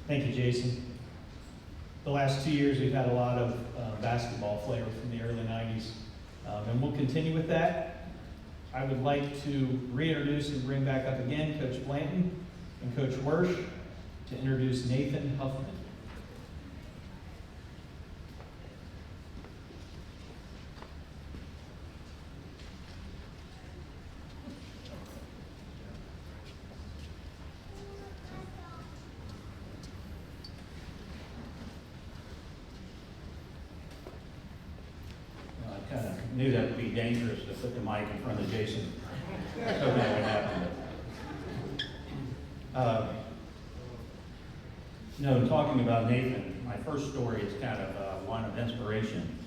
Thank you, Jason. The last 2 years, we've had a lot of basketball flavor from the early 90s, and we'll continue with that. I would like to reintroduce and bring back up again Coach Blanton and Coach Wersch to introduce Nathan Huffman. Knew that would be dangerous to put the mic in front of Jason. So that would happen. Talking about Nathan, my first story is kind of one of inspiration,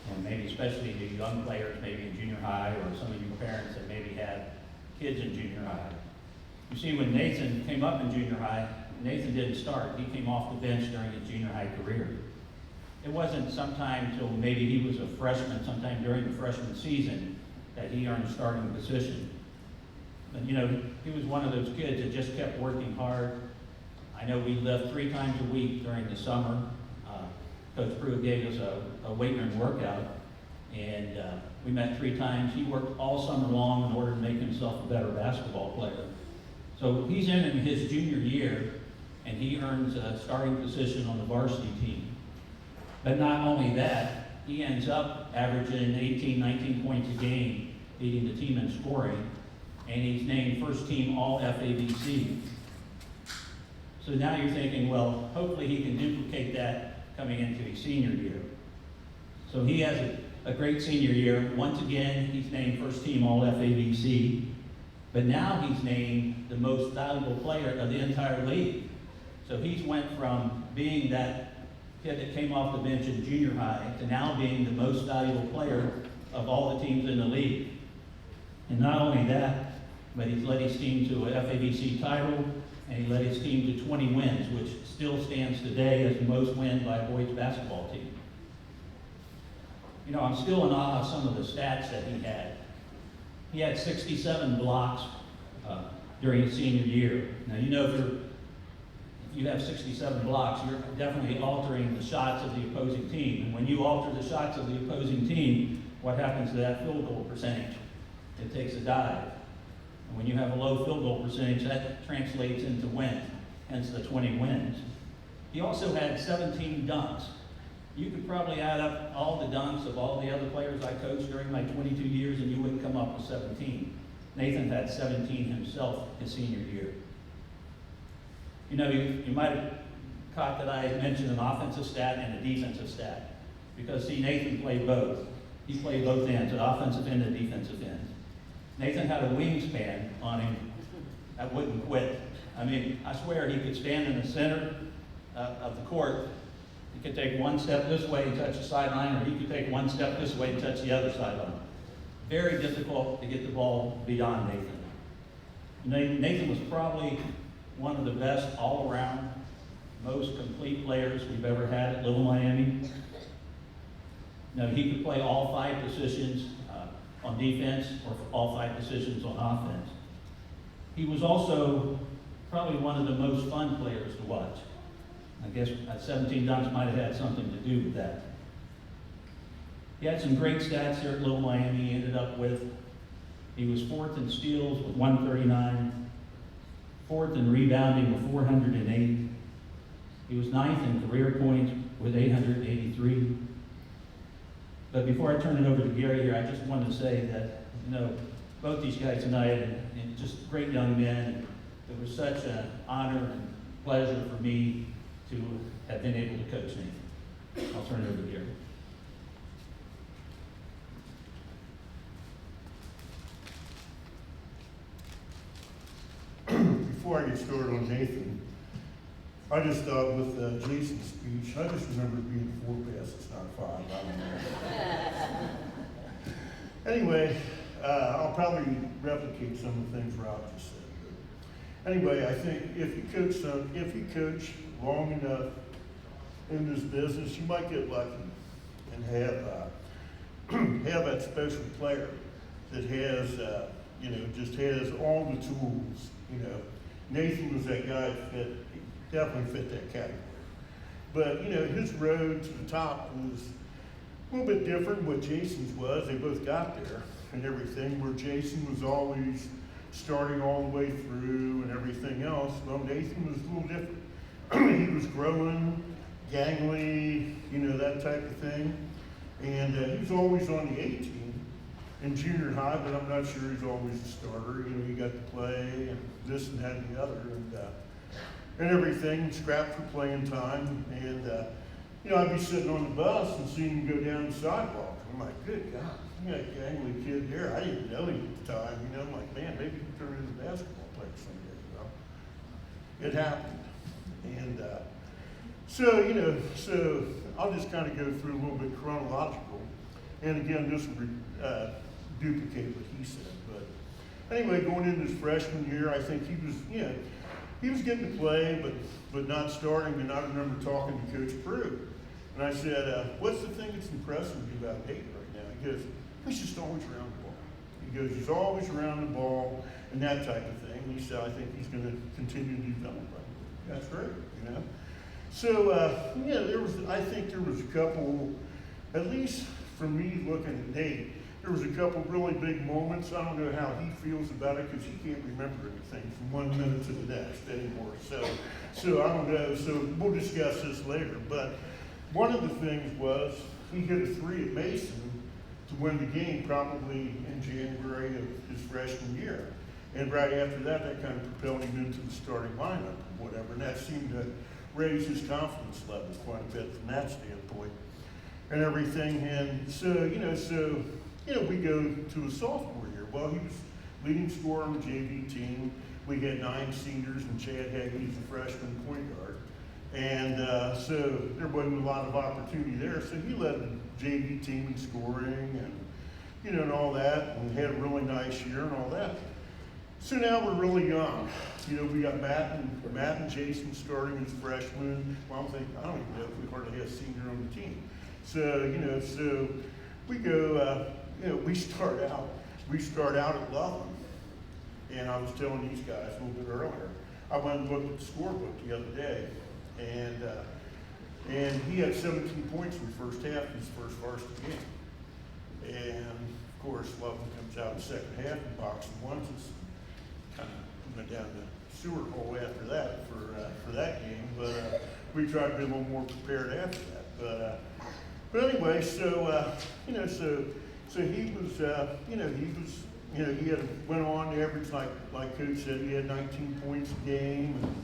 and maybe especially to young players, maybe in junior high, or some of you parents that maybe had kids in junior high. You see, when Nathan came up in junior high, Nathan didn't start. He came off the bench during his junior high career. It wasn't sometime until maybe he was a freshman, sometime during the freshman season, that he earned a starting position. But he was one of those kids that just kept working hard. I know we left 3 times a week during the summer. Coach Pruitt gave us a weight room workout, and we met 3 times. He worked all summer long in order to make himself a better basketball player. So he's in his junior year, and he earns a starting position on the varsity team. But not only that, he ends up averaging 18, 19 points a game, leading the team in scoring, and he's named first team all FABC. So now you're thinking, well, hopefully he can duplicate that coming into his senior year. So he has a great senior year. Once again, he's named first team all FABC, but now he's named the most valuable player of the entire league. So he's went from being that kid that came off the bench in junior high to now being the most valuable player of all the teams in the league. And not only that, but he's led his team to a FABC title, and he led his team to 20 wins, which still stands today as the most wins by a boys basketball team. I'm still in awe of some of the stats that he had. He had 67 blocks during his senior year. Now, if you have 67 blocks, you're definitely altering the shots of the opposing team. And when you alter the shots of the opposing team, what happens to that field goal percentage? It takes a dive. And when you have a low field goal percentage, that translates into wins, hence the 20 wins. He also had 17 dunks. You could probably add up all the dunks of all the other players I coached during my 22 years, and you wouldn't come up with 17. Nathan had 17 himself his senior year. You might have caught that I mentioned an offensive stat and a defensive stat. Because, see, Nathan played both. He played both ends, the offensive end and defensive end. Nathan had a wingspan on him that wouldn't quit. I swear he could stand in the center of the court. He could take one step this way and touch the sideline, or he could take one step this way and touch the other sideline. Very difficult to get the ball beyond Nathan. Nathan was probably one of the best all-around, most complete players we've ever had at Little Miami. He could play all 5 positions on defense or all 5 positions on offense. He was also probably one of the most fun players to watch. I guess 17 dunks might have had something to do with that. He had some great stats here at Little Miami. He ended up with, he was 4th in steals with 139, 4th in rebounding with 408. He was 9th in career points with 883. But before I turn it over to Gary here, I just wanted to say that, both these guys tonight, and just great young men, it was such an honor and pleasure for me to have been able to coach Nathan. I'll turn it over to Gary. Before I get started on Nathan, I just thought with Jason's speech, I just remember being 4 passes, not 5. I don't know. Anyway, I'll probably replicate some of the things Rob just said. But anyway, I think if you coach long enough in this business, you might get lucky and have that special player that has, just has all the tools. Nathan was that guy that definitely fit that category. But, you know, his road to the top was a little bit different what Jason's was. They both got there and everything, where Jason was always starting all the way through and everything else. Well, Nathan was a little different. He was growing, gangly, you know, that type of thing. And he was always on the A team in junior high, but I'm not sure he's always a starter. You know, he got to play and this and that and the other and everything, scrapped for playing time. And, you know, I'd be sitting on the bus and seeing him go down the sidewalk. I'm like, good God, you got a gangly kid there. I didn't know him at the time. You know, I'm like, man, maybe he can turn into a basketball player someday. Well, it happened. And so, you know, so I'll just kind of go through a little bit chronological. And again, this will duplicate what he said. But anyway, going into his freshman year, I think he was, you know, he was getting to play, but not starting. And I remember talking to Coach Prue. And I said, what's the thing that's impressing you about Nate right now? He goes, he's just always around the ball. He goes, he's always around the ball and that type of thing. And he said, I think he's going to continue to develop. That's great, you know. So, yeah, I think there was a couple, at least for me looking at Nate, there was a couple really big moments. I don't know how he feels about it because he can't remember anything from 1 minute to the next anymore. So I don't know. So we'll discuss this later. But one of the things was he hit a 3 at Mason to win the game probably in January of his freshman year. And right after that, that kind of propelled him into the starting lineup or whatever. And that seemed to raise his confidence level quite a bit from that standpoint and everything. And so, we go to a sophomore year. Well, he was leading scorer on the JV team. We had 9 seniors and Chad Hagley's a freshman point guard. And so there wasn't a lot of opportunity there. So he led the JV team in scoring and, you know, and all that, and had a really nice year and all that. So now we're really young. You know, we got Matt and Jason starting as freshmen. Well, I don't even know if we hardly had a senior on the team. So, so we go, we start out at Loveland. And I was telling these guys a little bit earlier, I went and looked at the scorebook the other day, and he had 17 points in the first half of his first varsity game. And of course, Loveland comes out in the second half and boxing ones. Kind of went down the sewer hole after that for that game, but we tried to be a little more prepared after that. But anyway, so he went on to average like Coach said, he had 19 points a game and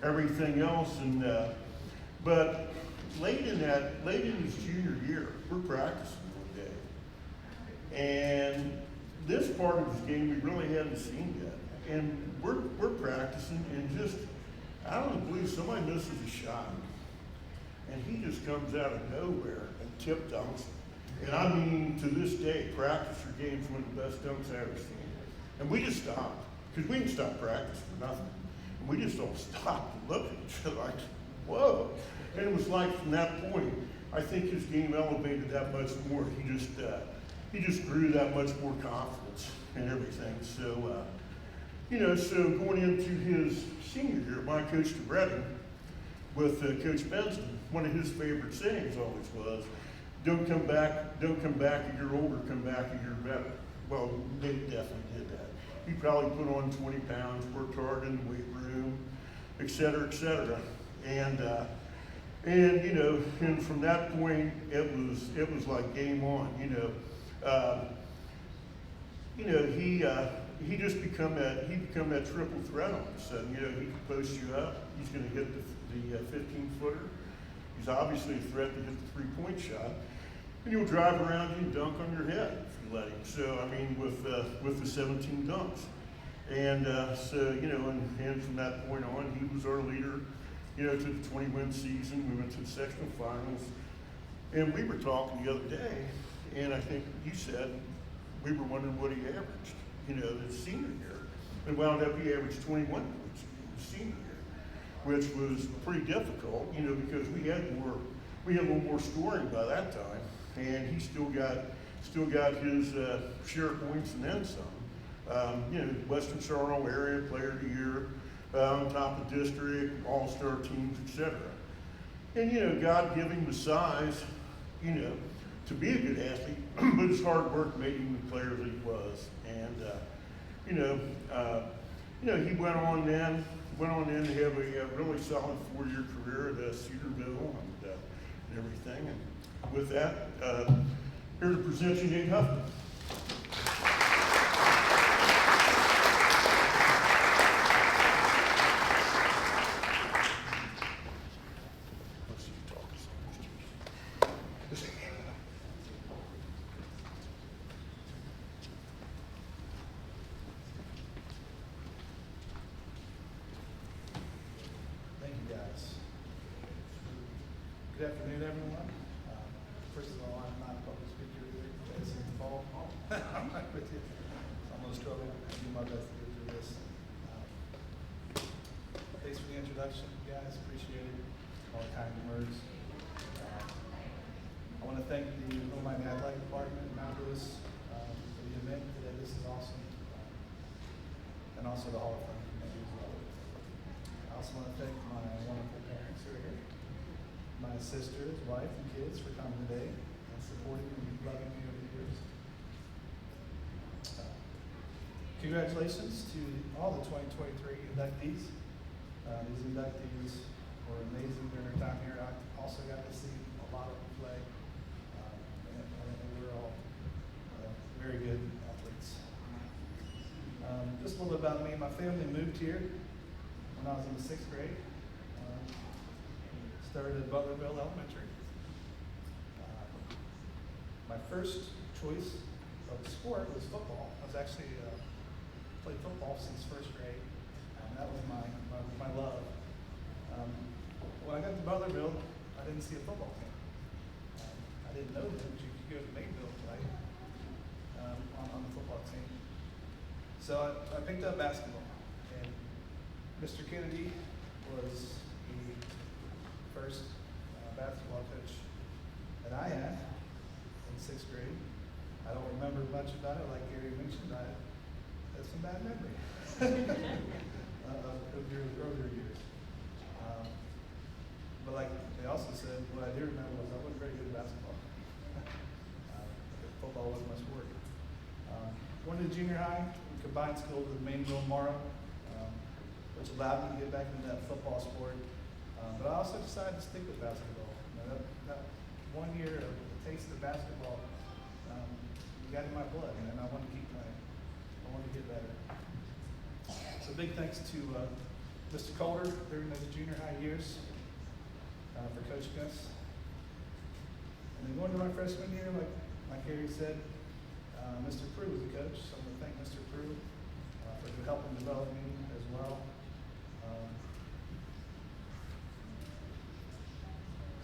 everything else, and but late in his junior year, we're practicing one day, and this part of his game we really hadn't seen yet. And we're practicing, and just, I don't believe somebody misses a shot. And he just comes out of nowhere and tip dunks. And I mean, to this day, practice or game's one of the best dunks I've ever seen. And we just stopped, because we didn't stop practice for nothing. And we just all stopped and looked at each other like, whoa. And it was like from that point, I think his game elevated that much more. He just grew that much more confidence and everything. So, so going into his senior year, my coach to Reading with Coach Benson, one of his favorite sayings always was, don't come back a year older, come back a year better. Well, they definitely did that. He probably put on 20 pounds, worked hard in the weight room, et cetera, et cetera. And from that point, it was like game on, he just become that triple threat all of a sudden. You know, he can post you up. He's going to hit the 15-footer. He's obviously a threat to hit the 3-point shot. And he'll drive around you and dunk on your head if you let him. So, I mean, with the 17 dunks. And and from that point on, he was our leader, to the 20-win season. We went to the sectional finals. And we were talking the other day, and I think you said we were wondering what he averaged. The senior year. And wound up he averaged 21 points his senior year, which was pretty difficult, because we had a little more scoring by that time, and he still got his share of points and then some. Western Charlotte area player of the year, top of district, all-star teams, etc. And, God gave him the size, to be a good athlete, but his hard work made him the player that he was. And, he went on then to have a really solid 4-year career at Cedarville and everything. And with that, here to present you Nate Huffman. Thank you, guys. Good afternoon, everyone. First of all, I'm not a public speaker either. As you can follow, I'm not with you. I'm going to struggle and do my best to get through this. Thanks for the introduction, guys. Appreciate it. All the kind words. I want to thank the Huffman Athletic Department in Mount Lewis for the event today. This is awesome. And also the Hall of Fame committee as well. I also want to thank my wonderful parents who are here, my sisters, wife, and kids for coming today and supporting and loving me over the years. Congratulations to all the 2023 inductees. These inductees were amazing during their time here. I also got to see a lot of them play. And we were all very good athletes. Just a little bit about me. My family moved here when I was in the 6th grade. Started at Butlerville Elementary. My first choice of sport was football. I was actually played football since 1st grade, and that was my love. When I got to Butlerville, I didn't see a football team. I didn't know that you could go to Mayville and play on the football team. So I picked up basketball, and Mr. Kennedy was the first basketball coach that I had in 6th grade. I don't remember much about it. Like Gary mentioned, I have some bad memory of your earlier years. But like they also said, what I do remember was I wasn't very good at basketball. Football wasn't my sport. Went to junior high, combined school with Mainville and Morrow, which allowed me to get back into that football sport. But I also decided to stick with basketball. That 1 year of the taste of basketball got in my blood, and I wanted to keep playing. I wanted to get better. So big thanks to Mr. Calder during those junior high years for coaching us. And then going to my freshman year, like Gary said, Mr. Prue was the coach, so I'm going to thank Mr. Prue for helping develop me as well.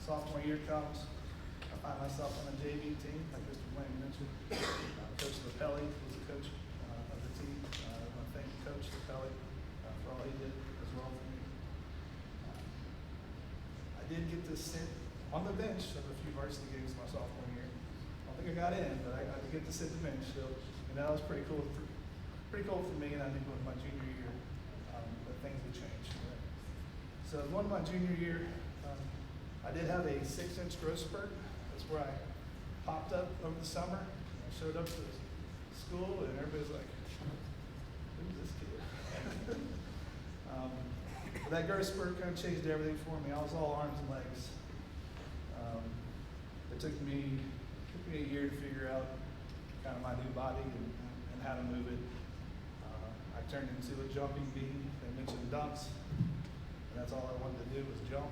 Sophomore year comes, I find myself on a JV team, like Mr. Wayne mentioned. Coach Lapelli was the coach of the team. I want to thank Coach Lapelli for all he did as well for me. I did get to sit on the bench of a few varsity games my sophomore year. I don't think I got in, but I got to get to sit the bench. So, that was pretty cool. Pretty cool for me, and I think with my junior year, that things would change. So going to my junior year, I did have a 6-inch growth spurt. That's where I popped up over the summer. I showed up to school, and everybody's like, "Who's this kid?" That growth spurt kind of changed everything for me. I was all arms and legs. It took me a year to figure out kind of my new body and how to move it. I turned into a jumping bean. They mentioned dunks, and that's all I wanted to do was jump.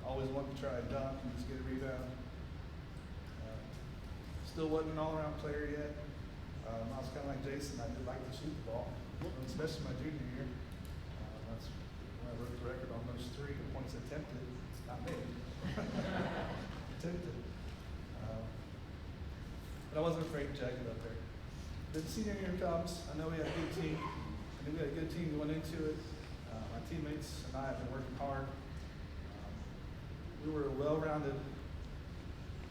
Always wanted to try a dunk and just get a rebound. Still wasn't an all-around player yet. I was kind of like Jason. I did like to shoot the ball, especially my junior year. That's when I broke the record on those 3 points attempted. It's not made. Attempted. But I wasn't afraid to jack it up there. The senior year comes. I know we had a good team. I knew we had a good team going into it. My teammates and I have been working hard. We were a well-rounded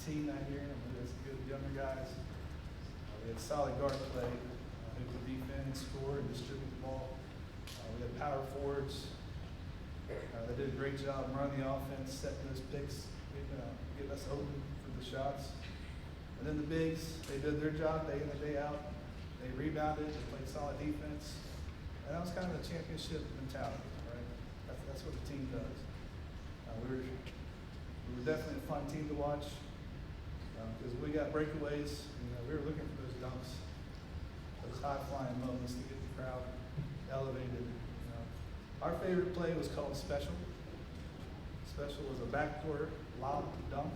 team that year, and we had some good younger guys. We had solid guard play who to defend, score, and distribute the ball. We had power forwards. They did a great job running the offense, setting those picks, getting us open for the shots. And then the bigs, they did their job day in and day out. They rebounded, they played solid defense. And that was kind of a championship mentality, right? That's what the team does. We were definitely a fun team to watch because we got breakaways. We were looking for those dunks, those high-flying moments to get the crowd elevated. Our favorite play was called Special. Special was a backdoor lob dunk.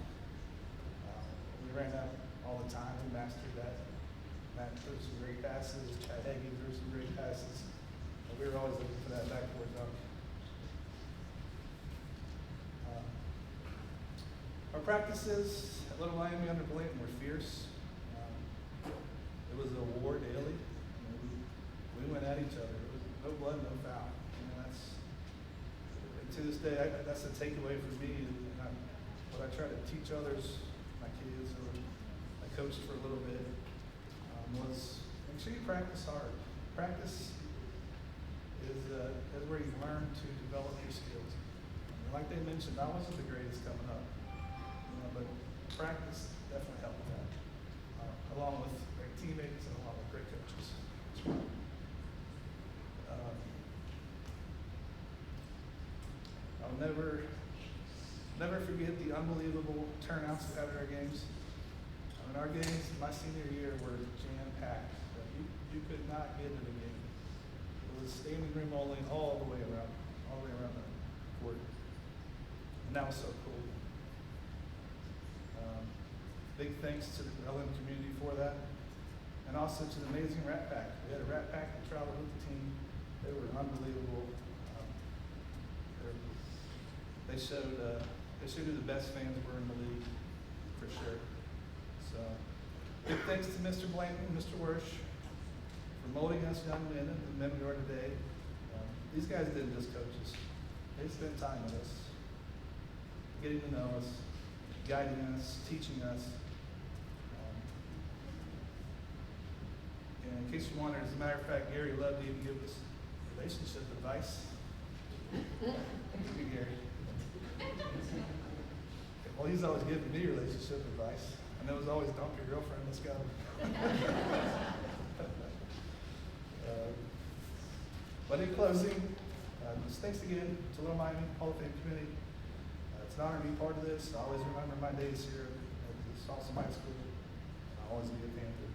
We ran that all the time. We mastered that. Matt threw some great passes. Chad Hagee threw some great passes. We were always looking for that backdoor dunk. Our practices at Little Miami under Blanton were fierce. It was a war daily. We went at each other. It was no blood, no foul. And to this day, that's a takeaway for me. And what I try to teach others, my kids, or I coached for a little bit, was make sure you practice hard. Practice is where you learn to develop your skills. And like they mentioned, I wasn't the greatest coming up, but practice definitely helped with that, along with great teammates and along with great coaches. I'll never forget the unbelievable turnouts we had at our games. Our games my senior year were jam-packed. You could not get into the game. It was standing room only all the way around the court. And that was so cool. Big thanks to the LM community for that. And also to the amazing Rat Pack. We had a Rat Pack that traveled with the team. They were unbelievable. They showed who the best fans were in the league, for sure. So, big thanks to Mr. Blanton and Mr. Wersch for molding us young men and the men we are today. These guys didn't just coach us. They spent time with us, getting to know us, guiding us, teaching us. And in case you wondered, as a matter of fact, Gary loved to even give us relationship advice. Thank you, Gary. Well, he's always giving me relationship advice. And it was always dump your girlfriend, let's go. But in closing, just thanks again to Little Miami Hall of Fame committee. It's an honor to be part of this. I always remember my days here at this awesome high school. I'll always be a fan of